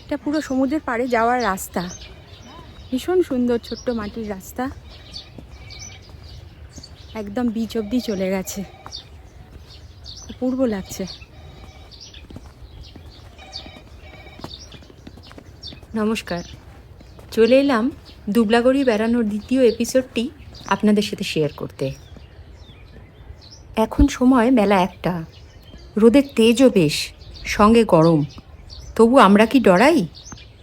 এটা পুরো সমুদ্রের পাড়ে যাওয়ার রাস্তা, ভীষণ সুন্দর ছোট্ট মাটির রাস্তা, একদম বিচ অব্দি চলে গেছে, অপূর্ব লাগছে। নমস্কার, চলে এলাম দুবলাগড়ি বেড়ানোর দ্বিতীয় এপিসোডটি আপনাদের সাথে শেয়ার করতে। এখন সময় বেলা 1টা, রোদের তেজও বেশ, সঙ্গে গরম। তবু আমরা কি ডরাই?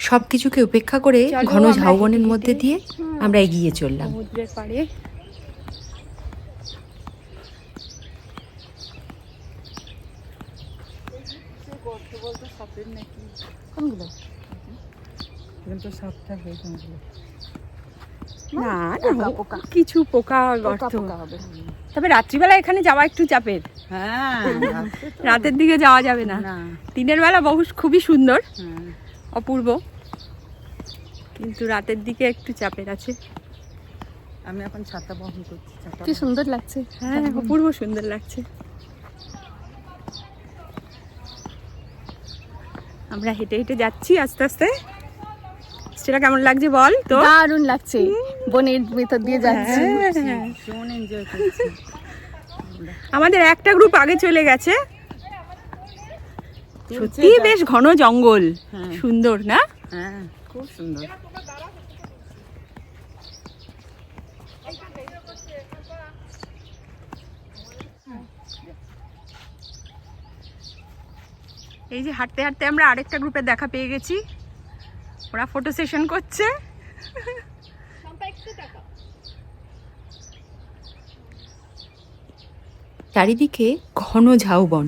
সব কিছুকে উপেক্ষা করে ঘন ঝাউবনের মধ্যে দিয়ে আমরা এগিয়ে চললাম সমুদ্রের পাড়ে। কোনগুলো? না না, কিছু পোকা গর্ত হবে। তবে রাত্রিবেলা এখানে যাওয়া একটু চাপের। হ্যাঁ, রাতের দিকে যাওয়া যাবে না। দিনের বেলা খুবই সুন্দর, অপূর্ব, কিন্তু রাতের দিকে একটু চাপের আছে। আমি এখন ছাতা বহন করছি। কি সুন্দর লাগছে। হ্যাঁ, অপূর্ব সুন্দর লাগছে। আমরা হেঁটে হেঁটে যাচ্ছি আস্তে আস্তে। সেটা কেমন লাগছে বল তো? দারুণ লাগছে, বনের ভিতর দিয়ে যাচ্ছি। ভীষণ এনজয় করছি। আমাদের একটা গ্রুপ আগে চলে গেছে। সত্যি বেশ ঘন জঙ্গল, সুন্দর না? হ্যাঁ, খুব সুন্দর। এই যে হাঁটতে হাঁটতে আমরা আরেকটা গ্রুপের দেখা পেয়ে গেছি। ওরা ফটো সেশন করছে। চারিদিকে ঘন ঝাউবন,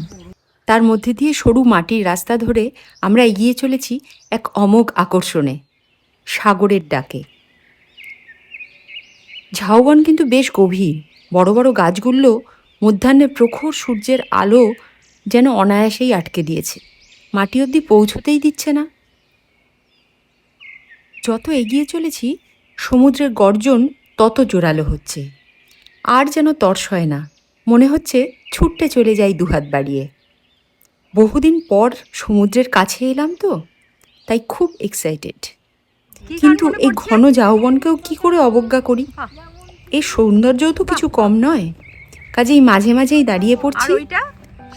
তার মধ্যে দিয়ে সরু মাটির রাস্তা ধরে আমরা এগিয়ে চলেছি এক অমোঘ আকর্ষণে, সাগরের ডাকে। ঝাউবন কিন্তু বেশ গভীর, বড় বড় গাছগুলো মধ্যাহ্নে প্রখর সূর্যের আলো যেন অনায়াসেই আটকে দিয়েছে, মাটি অবধি পৌঁছতেই দিচ্ছে না। যত এগিয়ে চলেছি সমুদ্রের গর্জন তত জোরালো হচ্ছে, আর যেন তর্স হয় না, মনে হচ্ছে ছুটতে চলে যাই দুহাত বাড়িয়ে। বহুদিন পর সমুদ্রের কাছে এলাম তো, তাই খুব এক্সাইটেড। কিন্তু এই ঘন ঝাউবনকেও কি করে অবজ্ঞা করি? এর সৌন্দর্যও তো কিছু কম নয়, কাজেই মাঝে মাঝেই দাঁড়িয়ে পড়ছি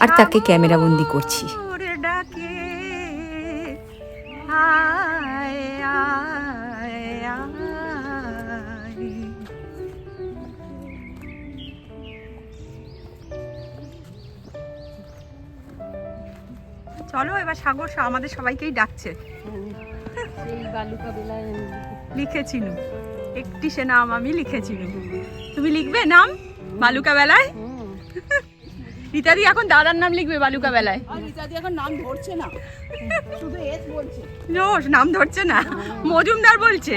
আর তাকে ক্যামেরাবন্দি করছি। চলো এবার সাগর আমাদের সবাইকেই ডাকছে। লিখেছিল একটি সে নাম আমি লিখেছিল। তুমি লিখবে নাম বালুকা বেলায়? রীতাদি এখন দাদার নাম লিখবে বালুকা বেলায়। রীতাদি এখন নাম ধরছে না, শুধু এস বলছে। নাম ধরছে না, মজুমদার বলছে।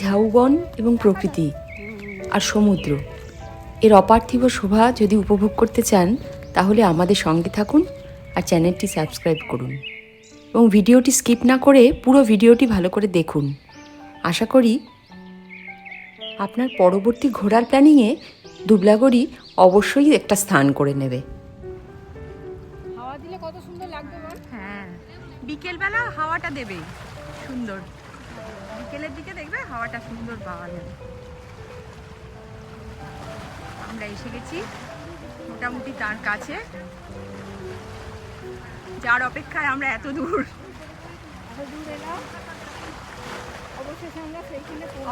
ঝাউবন এবং প্রকৃতি আর সমুদ্র, এর অপার্থিব শোভা যদি উপভোগ করতে চান তাহলে আমাদের সঙ্গে থাকুন আর চ্যানেলটি সাবস্ক্রাইব করুন এবং ভিডিওটি স্কিপ না করে পুরো ভিডিওটি ভালো করে দেখুন। আশা করি আপনার পরবর্তী ঘোরার প্ল্যানিংয়ে দুবলাগড়ি অবশ্যই একটা স্থান করে নেবে। হাওয়া দিলে কত সুন্দর লাগবে বল? হ্যাঁ, বিকেলবেলা হাওয়াটা দেবে সুন্দর, বিকেলের দিকে দেখবে হাওয়াটা সুন্দর পাওয়া যাবে। আমরা এসে গেছি মোটামুটি তার কাছে, যার অপেক্ষায় আমরা এত দূর এলাম।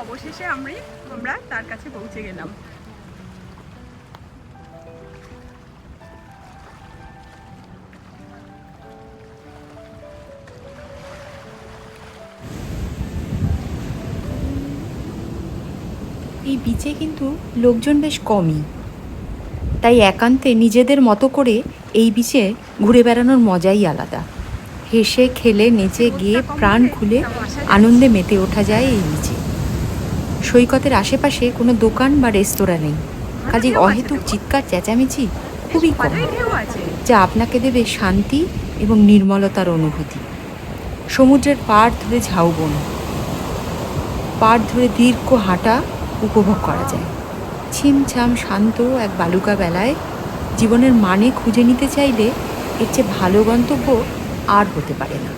অবশেষে আমরা তার কাছে পৌঁছে গেলাম। এই বিচে কিন্তু লোকজন বেশ কমই, তাই একান্তে নিজেদের মতো করে এই বিচে ঘুরে বেড়ানোর মজাই আলাদা। হেসে খেলে নেচে গিয়ে প্রাণ খুলে আনন্দে মেতে ওঠা যায় এই বিচে। সৈকতের আশেপাশে কোনো দোকান বা রেস্তোরাঁ নেই, কাজেই অহেতুক চিৎকার চেঁচামেচি খুবই কম, যা আপনাকে দেবে শান্তি এবং নির্মলতার অনুভূতি। সমুদ্রের পাড় ধরে ঝাউবন, পাড় ধরে দীর্ঘ হাঁটা উপভোগ করা যায়। ছিমছাম শান্ত এক বালুকা বেলায় জীবনের মানে খুঁজে নিতে চাইলে এর চেয়ে ভালো গন্তব্য আর হতে পারে না।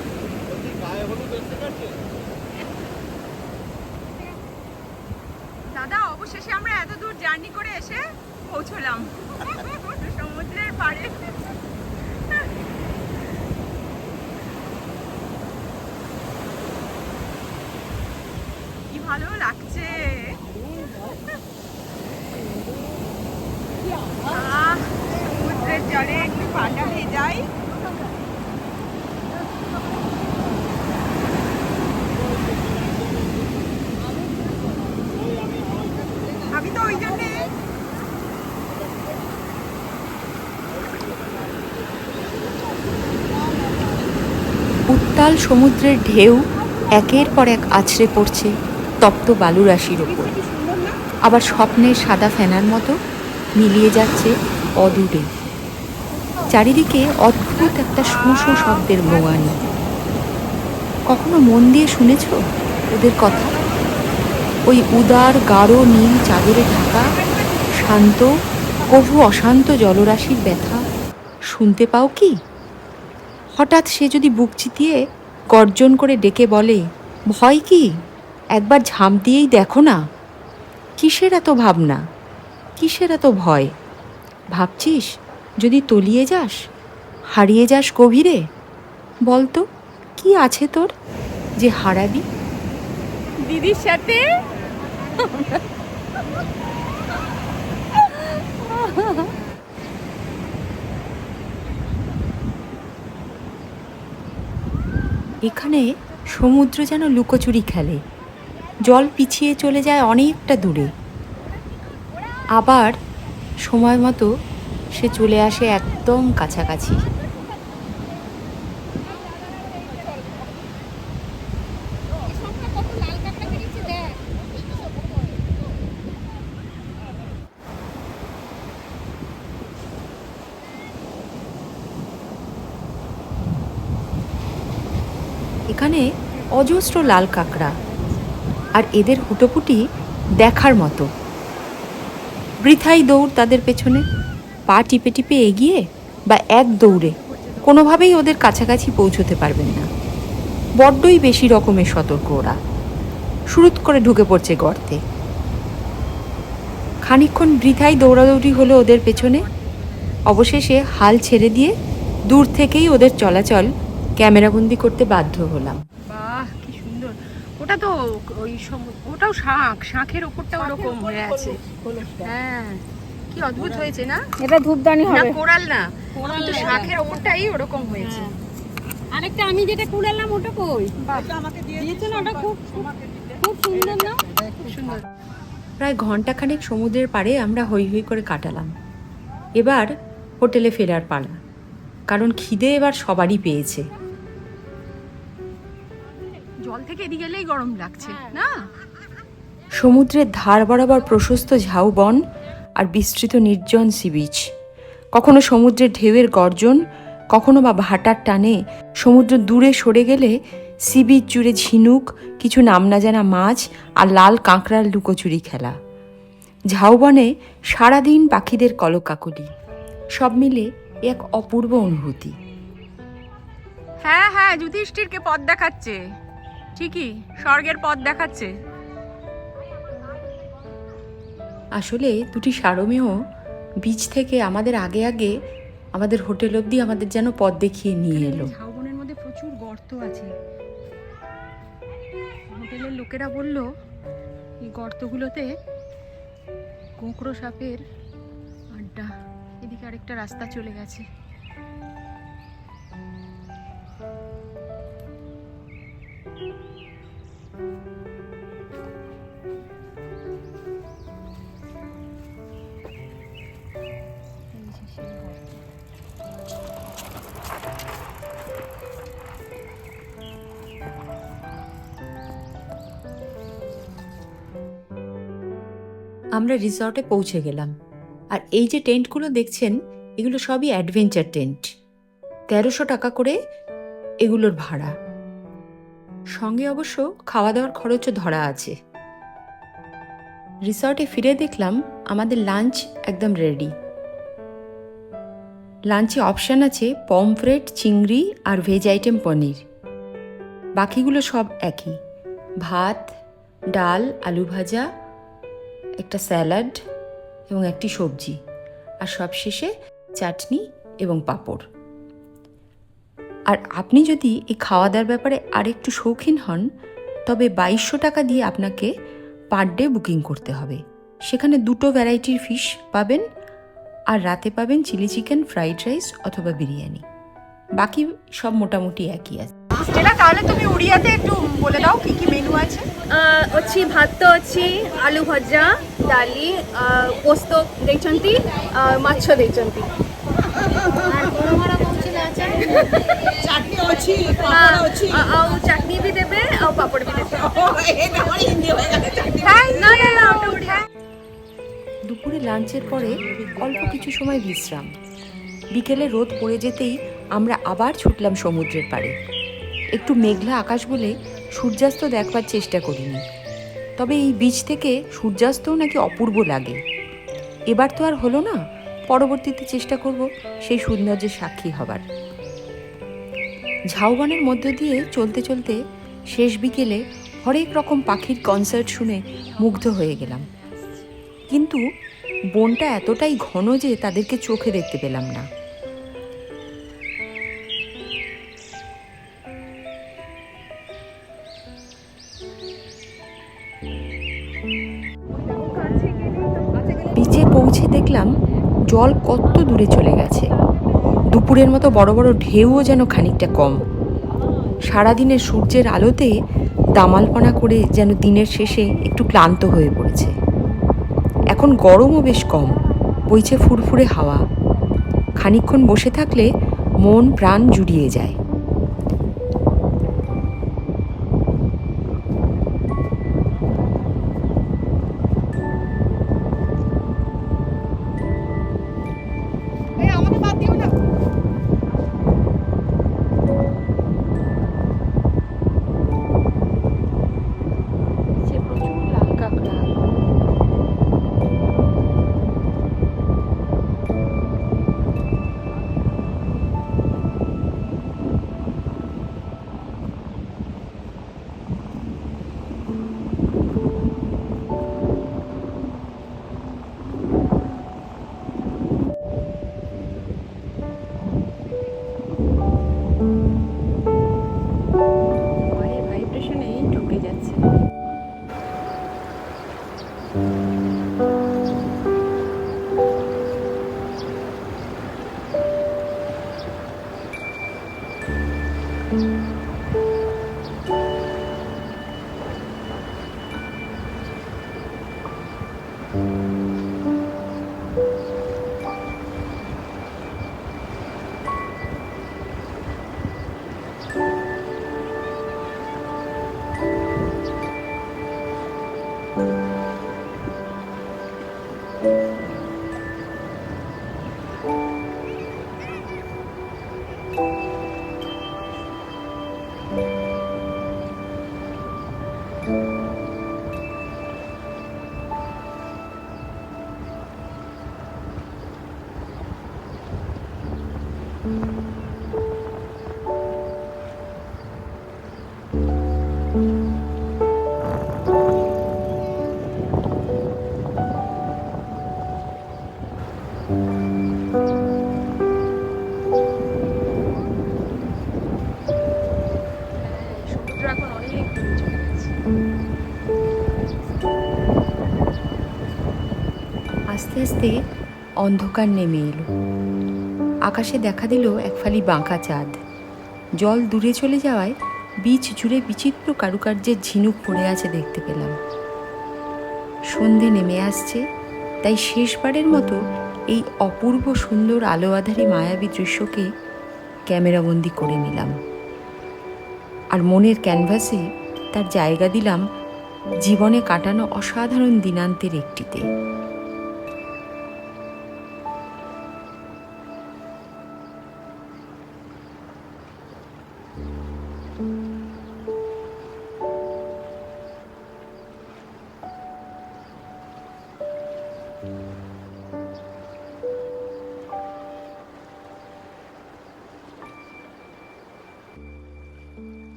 দাদা, অবশেষে আমরা এত দূর জার্নি করে এসে পৌঁছলাম সমুদ্রের পাড়ে। কি ভালো লাগছে। সমুদ্রের জলে একটু পাটা ভেজাই। আমি তো ওই জন্যে উত্তাল সমুদ্রের ঢেউ একের পর এক আছড়ে পড়ছে তপ্ত বালুরাশির ওপর, আবার স্বপ্নের সাদা ফেনার মতো মিলিয়ে যাচ্ছে অদূরে। চারিদিকে অদ্ভুত একটা শোঁ শোঁ শব্দের মোয়ানি। কখনো মন দিয়ে শুনেছ ওদের কথা? ওই উদার গাঢ় নীল চাদরে ঢাকা শান্ত কভু অশান্ত জলরাশির ব্যথা শুনতে পাও কি? হঠাৎ সে যদি বুক চিতিয়ে গর্জন করে ডেকে বলে, ভয় কি, একবার ঝাঁপ দিয়েই দেখো না। কিসের এত ভাবনা, কিসের এত ভয়? ভাবছিস যদি তলিয়ে যাস, হারিয়ে যাস গভীরে? বলতো কি আছে তোর যে হারাবি? দিদির সাথে এখানে সমুদ্র যেন লুকোচুরি খেলে। জল পিছিয়ে চলে যায় অনেকটা দূরে, আবার সময় মতো সে চলে আসে একদম কাছাকাছি। এখানে অজস্র লাল কাঁকড়া, আর এদের হুটোপুটি দেখার মতো। বৃথাই দৌড় তাদের পেছনে, পা টিপে টিপে এগিয়ে বা এক দৌড়ে কোনোভাবেই ওদের কাছাকাছি পৌঁছতে পারবেন না। বড্ডই বেশি রকমের সতর্ক ওরা। শুরুত করে ঢুকে পড়ছে গর্তে। খানিকক্ষণ বৃথাই দৌড়াদৌড়ি হলো ওদের পেছনে। অবশেষে হাল ছেড়ে দিয়ে দূর থেকেই ওদের চলাচল ক্যামেরাবন্দি করতে বাধ্য হলাম। বাহ, কি সুন্দর। ওটা তো ওই ওটাও শাঁখের ওপরটা ওরকম হয়ে আছে। হ্যাঁ, কি অদ্ভুত হয়েছে না? এটা ধূপদানি না, হবে। কোরাল না, কিন্তু শাঁখের ওপরটাই ওরকম হয়েছে। আরেকটা আমি যেটা কুড়ালাম ওটা কই? আমাকে দিয়েছে না, ওটা খুব খুব সুন্দর না? খুব সুন্দর। প্রায় ঘন্টাখানেক সমুদ্রের পাড়ে আমরা হই হই করে কাটালাম। এবার হোটেলে ফেরার পালা, কারণ খিদে এবার সবারই পেয়েছে। জল থেকে এদিকে গেলেই গরম লাগছে না? সমুদ্রের ধার বরাবর প্রশস্ত ঝাউবন আর বিস্তৃত নির্জন সি বিচ। কখনো সমুদ্রের ঢেউয়ের গর্জন, কখনো বা ভাটার টানে সমুদ্র দূরে সরে গেলে সি বিচ জুড়ে ঝিনুক, কিছু নাম না জানা মাছ আর লাল কাঁকড়ার লুকোচুরি খেলা। ঝাউবনে সারাদিন পাখিদের কলকাকলি, সব মিলে এক অপূর্ব অনুভূতি। হ্যাঁ হ্যাঁ, যুধিষ্ঠিরকে পথ দেখাচ্ছে, ঠিকই স্বর্গের পথ দেখাচ্ছে। আসলে দুটি সারমেয় বিচ থেকে আমাদের আগে আগে আমাদের হোটেল অবধি আমাদের যেন পথ দেখিয়ে নিয়ে এলো। ঝাউবনের মধ্যে প্রচুর গর্ত আছে। হোটেলের লোকেরা বলল এই গর্তগুলোতে গোঁকড়ো সাপের আড্ডা। এদিকে আরেকটা রাস্তা চলে গেছে। আমরা রিসর্টে পৌঁছে গেলাম, আর এই যে টেন্টগুলো দেখছেন এগুলো সবই অ্যাডভেঞ্চার টেন্ট। 1300 টাকা করে এগুলোর ভাড়া, সঙ্গে অবশ্য খাওয়া দাওয়ার খরচও ধরা আছে। রিসর্টে ফিরে দেখলাম আমাদের লাঞ্চ একদম রেডি। লাঞ্চে অপশান আছে পমফ্রেট, চিংড়ি আর ভেজ আইটেম পনির। বাকিগুলো সব একই, ভাত, ডাল, আলু ভাজা, একটা স্যালাড এবং একটি সবজি, আর সবশেষে চাটনি এবং পাঁপড়। আর আপনি যদি এই খাওয়া দাওয়ার ব্যাপারে আরেকটু শৌখিন হন, তবে 2200 টাকা দিয়ে আপনাকে পার ডে বুকিং করতে হবে। সেখানে 2 ভ্যারাইটির ফিশ পাবেন, আর রাতে পাবেন চিলি চিকেন, ফ্রাইড রাইস অথবা বিরিয়ানি। বাকি সব মোটামুটি একই আছে। এটা তাহলে তুমি উড়িয়াতে একটু বলে দাও কি কি মেনু আছে। ଅଛି ଭାତ ଅଛି, ଆଳୁ ଭଜା, ଡାଲି, ପୋସ୍ତ ଦେଇଛନ୍ତି, ମାଛ ଦେଇଛନ୍ତି। ଚାଟନି ଅଛି, ପାପଡ଼ ଅଛି। ଆଉ ଚାଟନି ବି ଦେବେ, ଆଉ ପାପଡ଼ ବି ଦେବେ। এটা আমার হিন্দি হয়ে গেল চাটনি। ନା ନା ନା ওটা ওটা দুপুরে লাঞ্চের পরে অল্প কিছু সময় বিশ্রাম। বিকেলে রোদ পড়ে যেতেই আমরা আবার ছুটলাম সমুদ্রের পাড়ে। একটু মেঘলা আকাশ বলে সূর্যাস্ত দেখবার চেষ্টা করিনি, তবে এই বিচ থেকে সূর্যাস্তও নাকি অপূর্ব লাগে। এবার তো আর হলো না, পরবর্তীতে চেষ্টা করব সেই সৌন্দর্যের সাক্ষী হবার। ঝাউবনের মধ্য দিয়ে চলতে চলতে শেষ বিকেলে হরেক রকম পাখির কনসার্ট শুনে মুগ্ধ হয়ে গেলাম, কিন্তু বনটা এতটাই ঘন যে তাদেরকে চোখে দেখতে পেলাম না। বিচে পৌঁছে দেখলাম জল কত দূরে চলে গেছে। দুপুরের মতো বড় বড় ঢেউও যেন খানিকটা কম। সারাদিনের সূর্যের আলোতে দামালপনা করে যেন দিনের শেষে একটু ক্লান্ত হয়ে পড়েছে। এখন গরমও বেশ কম, বইছে ফুরফুরে হাওয়া। খানিকক্ষণ বসে থাকলে মন প্রাণ জুড়িয়ে যায়। আমাকে বাদ দিও না। প্রচুর লাল কাঁকড়া। পায়ের ভাইব্রেশনে ঢুকে যাচ্ছে। সমুদ্র এখন অনেক দূরে চলে গেছে। আস্তে আস্তে অন্ধকার নেমে এলো। আকাশে দেখা দিল এক ফালি বাঁকা চাঁদ। জল দূরে চলে যাওয়ায় বিচ জুড়ে বিচিত্র কারুকার্যের ঝিনুক পড়ে আছে দেখতে পেলাম। সন্ধে নেমে আসছে, তাই শেষবারের মতো এই অপূর্ব সুন্দর আলো আঁধারি মায়াবী দৃশ্যকে ক্যামেরাবন্দি করে নিলাম। আর মনের ক্যানভাসে তার জায়গা দিলাম জীবনে কাটানো অসাধারণ দিনান্তের একটিতে।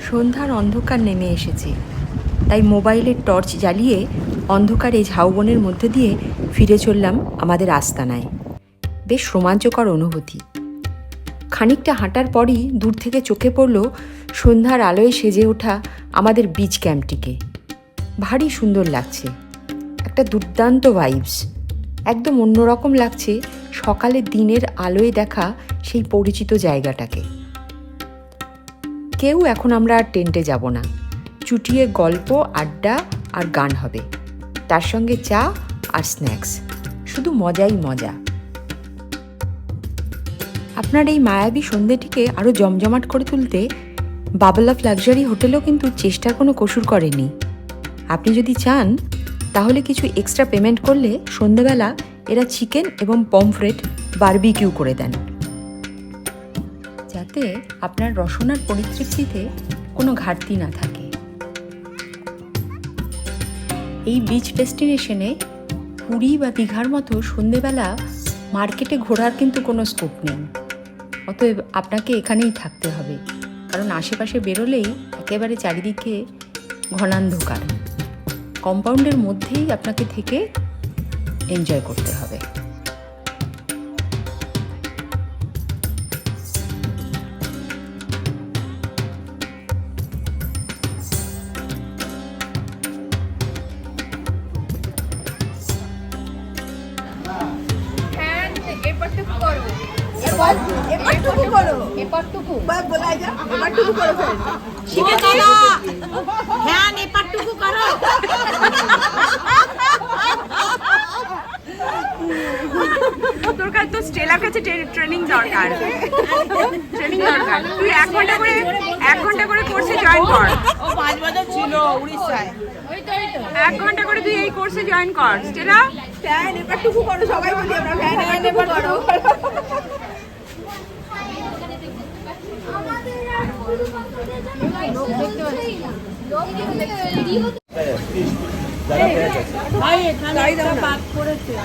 সন্ধ্যার অন্ধকার নেমে এসেছে, তাই মোবাইলের টর্চ জ্বালিয়ে অন্ধকারে ঝাউবনের মধ্যে দিয়ে ফিরে চললাম আমাদের আস্তানায়। বেশ রোমাঞ্চকর অনুভূতি। খানিকটা হাঁটার পরই দূর থেকে চোখে পড়ল সন্ধ্যার আলোয় সেজে ওঠা আমাদের বিচ ক্যাম্পটিকে। ভারী সুন্দর লাগছে, একটা দুর্দান্ত ভাইবস। একদম অন্যরকম লাগছে সকালে দিনের আলোয় দেখা সেই পরিচিত জায়গাটাকে। কেউ এখন আমরা আর টেন্টে যাব না, চুটিয়ে গল্প, আড্ডা আর গান হবে, তার সঙ্গে চা আর স্ন্যাক্স, শুধু মজাই মজা। আপনার এই মায়াবী সন্ধ্যেটিকে আরও জমজমাট করে তুলতে বাবল অফ লাক্সারি হোটেলও কিন্তু চেষ্টার কোনো কসুর করেনি। আপনি যদি চান তাহলে কিছু এক্সট্রা পেমেন্ট করলে সন্ধ্যেবেলা এরা চিকেন এবং পমফ্রেট বারবিকিউ করে দেন, যাতে আপনার রসনার পরিতৃপ্তিতে কোনো ঘাটতি না থাকে। এই বিচ ডেস্টিনেশনে পুরী বা দীঘার মতো সন্ধ্যেবেলা মার্কেটে ঘোরার কিন্তু কোনো স্কোপ নেই। অতএব আপনাকে এখানেই থাকতে হবে, কারণ আশেপাশে বেরোলেই একেবারে চারিদিকে ঘনান্ধকার। কম্পাউন্ডের মধ্যেই আপনাকে থেকে এনজয় করতে হবে। এপারটুকু করো, এবারটুকু করো, এপারটুকু বলাই যা, এবারটুকু করো ফ্রেন্ড। শিখেছি না? হ্যাঁ, এপারটুকু করো। তোর কাছে তো স্টেলার কাছে ট্রেনিং দরকার, ট্রেনিং দরকার। তুই 1 ঘন্টা করে কোর্সে জয়েন কর। ও 5 বছর ছিল উড়িষ্যায়। 1 ঘন্টা করে তুই এই কোর্সে জয়েন কর। স্টেলা, ফ্যান এবারটুকু করো, সবাই বলি আমরা ফ্যান এবারটুকু করো।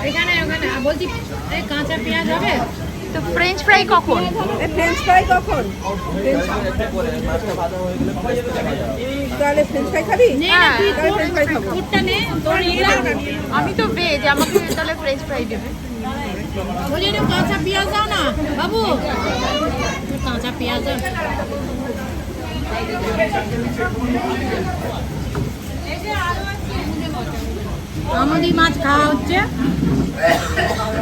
এখানে ওখানে বলছি এই কাঁচা পেঁয়াজ হবে তো ফ্রেঞ্চ ফ্রাই কখন? ফ্রেঞ্চ ফ্রাই কখন? তাহলে ফ্রেঞ্চ ফ্রাই খাবি? হ্যাঁ, তাহলে ফ্রেঞ্চ ফ্রাই খাবো। ফুটটা নে তোর আমি তো ভেজ, আমাকে তাহলে ফ্রেঞ্চ ফ্রাই দেবে। বলি একটু কাঁচা পেঁয়াজ দাও না বাবু, একটু কাঁচা পেঁয়াজ দাও। আমুদি মাছ খাওয়া হচ্ছে,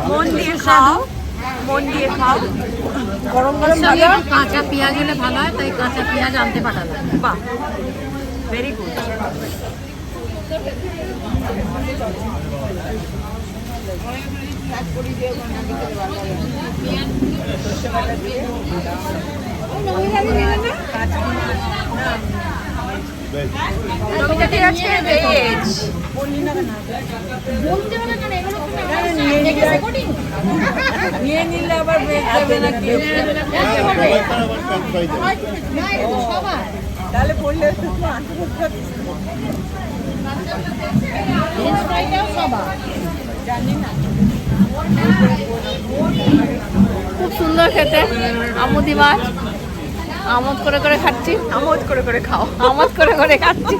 মন দিয়ে খাও, মন দিয়ে খাও। গরম গরম সঙ্গে ভাজা। একটু কাঁচা পেঁয়াজ হলে ভালো হয়, তাই কাঁচা পেঁয়াজ আনতে পাঠালাম। বাহ, ভেরি গুড। নমিতাদি আজকে ভেজ। নিয়ে নিলে আবার বেশ যাবে নাকি? তাহলে পড়লে খুব সুন্দর খেতে। আমুদি মাছ আমোদ করে করে খাচ্ছি, আমোদ করে করে খাও। আমোদ করে করে খাচ্ছি।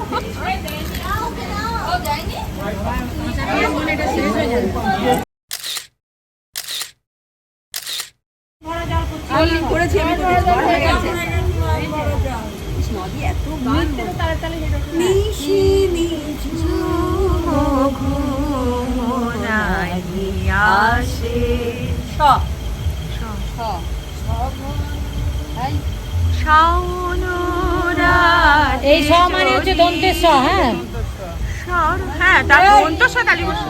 করেছি আমি তো বেশ বড় হয়ে গেছে। নিশি নিঝু ঘুমনাই আসে। শাওন রাতে এই স মানে হচ্ছে দন্তের স। হ্যাঁ, হ্যাঁ, তার দন্তস্ব কালী বসু।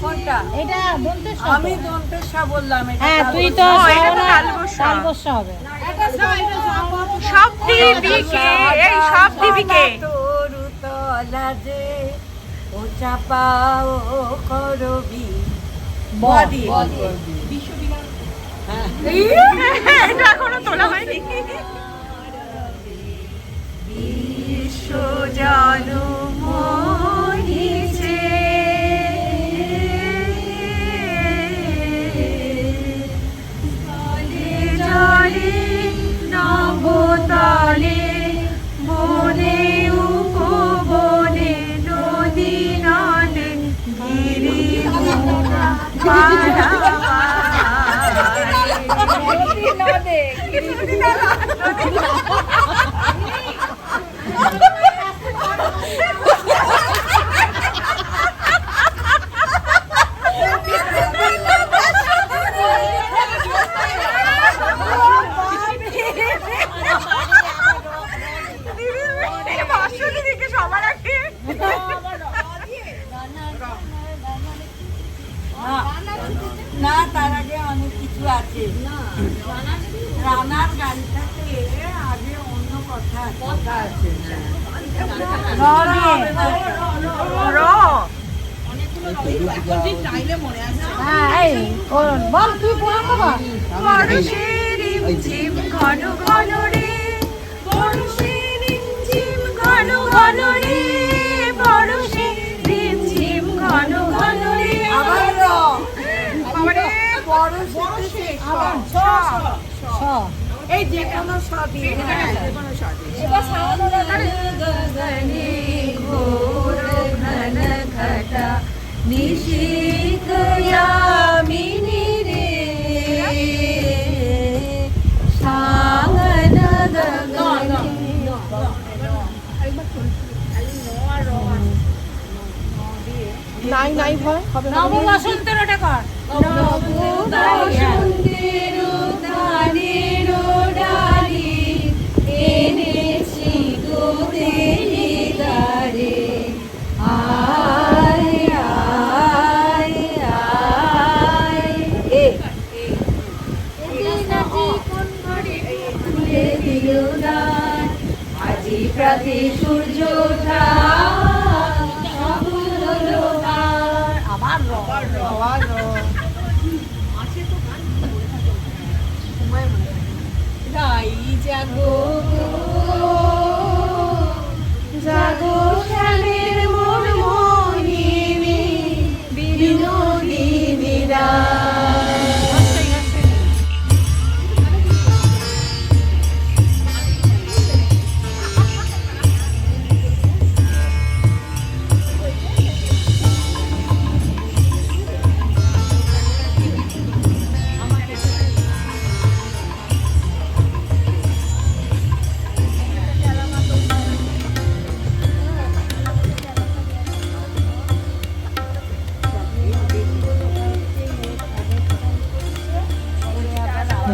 কোনটা? এটা দন্তের স। আমি দন্তেশ্বর বললাম। হ্যাঁ, তুই তো ও, এটা তো তালবস্য। তালবস্য হবে। সব দিবিকে, এই সব দিবিকে। তরু তলা যে ও চাপাও করবি বডি। এটা এখনো তোলা হয়নি। বিশ্ব জানু মোহিছে জলে জলে নবতলে সবার আগে না, তার আগে অনেক কিছু আছে। রানার গানটাতে আগে অন্য কথা আছে। ঘন ঘন রে বর্ষে রিমঝিম ঘন ঘন রে বর্ষে রিমঝিম ঘন ঘন রে আবার এই যে কোনো সবই গগনে ঘোর ঘন ঘটা নিশীথ यामिनी রে সাগন গগনে নাই ভয় হবে না। নব বসন্তের ওটা কর বসন্তের ধানের ডালি এনেছি তোদের দ্বারে আয় আয় আয় খুলে দিল দ্বার আজি প্রাতে সূর্য ওঠা সব হলো তার। গাই জাগো জাগো শ্যামের মন মোহিনী বিনোদিনীরা।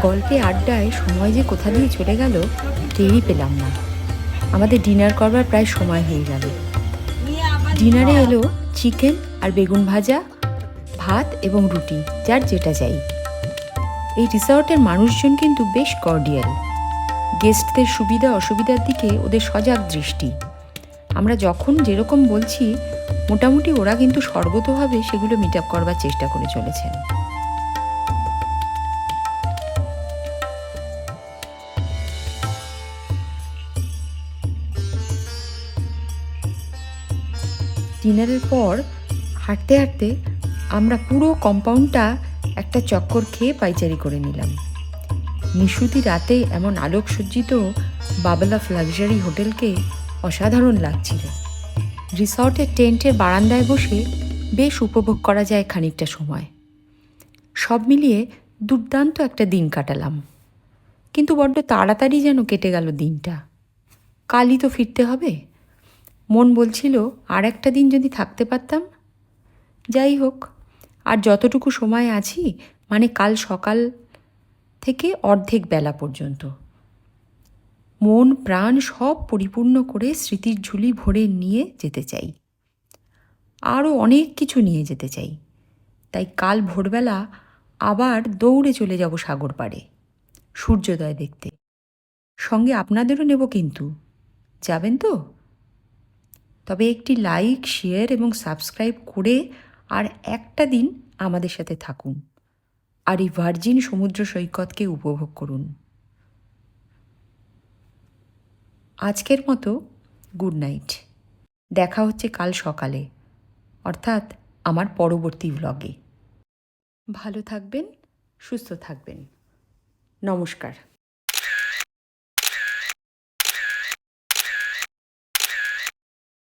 গল্পে আড্ডায় সময় যে কোথা দিয়ে চলে গেল টেরই পেলাম না। আমাদের ডিনার করবার প্রায় সময় হয়ে গেল। ডিনারে এলো চিকেন আর বেগুন ভাজা, ভাত এবং রুটি, যার যেটা চাই। এই রিসর্টের মানুষজন কিন্তু বেশ কর্ডিয়াল। গেস্টদের সুবিধা অসুবিধার দিকে ওদের সজাগ দৃষ্টি। আমরা যখন যেরকম বলছি মোটামুটি ওরা কিন্তু সর্বতোভাবে সেগুলো মিট আপ করবার চেষ্টা করে চলেছেন। ডিনারের পর হাঁটতে হাঁটতে আমরা পুরো কম্পাউন্ডটা একটা চক্কর খেয়ে পাইচারি করে নিলাম। নিশুতি রাতে এমন আলোকসজ্জিত বাবল অফ লাক্সারি হোটেলকে অসাধারণ লাগছিল। রিসর্টের টেন্টের বারান্দায় বসে বেশ উপভোগ করা যায় খানিকটা সময়। সব মিলিয়ে দুর্দান্ত একটা দিন কাটালাম, কিন্তু বড্ড তাড়াতাড়ি যেন কেটে গেল দিনটা। কালই তো ফিরতে হবে। মন বলছিল আর একটা দিন যদি থাকতে পারতাম। যাই হোক, আর যতটুকু সময় আছি, মানে কাল সকাল থেকে অর্ধেক বেলা পর্যন্ত, মন প্রাণ সব পরিপূর্ণ করে স্মৃতির ঝুলি ভরে নিয়ে যেতে চাই। আরও অনেক কিছু নিয়ে যেতে চাই। তাই কাল ভোরবেলা আবার দৌড়ে চলে যাব সাগর পাড়ে সূর্যোদয় দেখতে। সঙ্গে আপনাদেরও নেব, কিন্তু যাবেন তো? তবে একটি লাইক, শেয়ার এবং সাবস্ক্রাইব করে আর একটা দিন আমাদের সাথে থাকুন আর এই ভার্জিন সমুদ্র সৈকতকে উপভোগ করুন। আজকের মতো গুড নাইট। দেখা হচ্ছে কাল সকালে, অর্থাৎ আমার পরবর্তী ব্লগে। ভালো থাকবেন, সুস্থ থাকবেন। নমস্কার।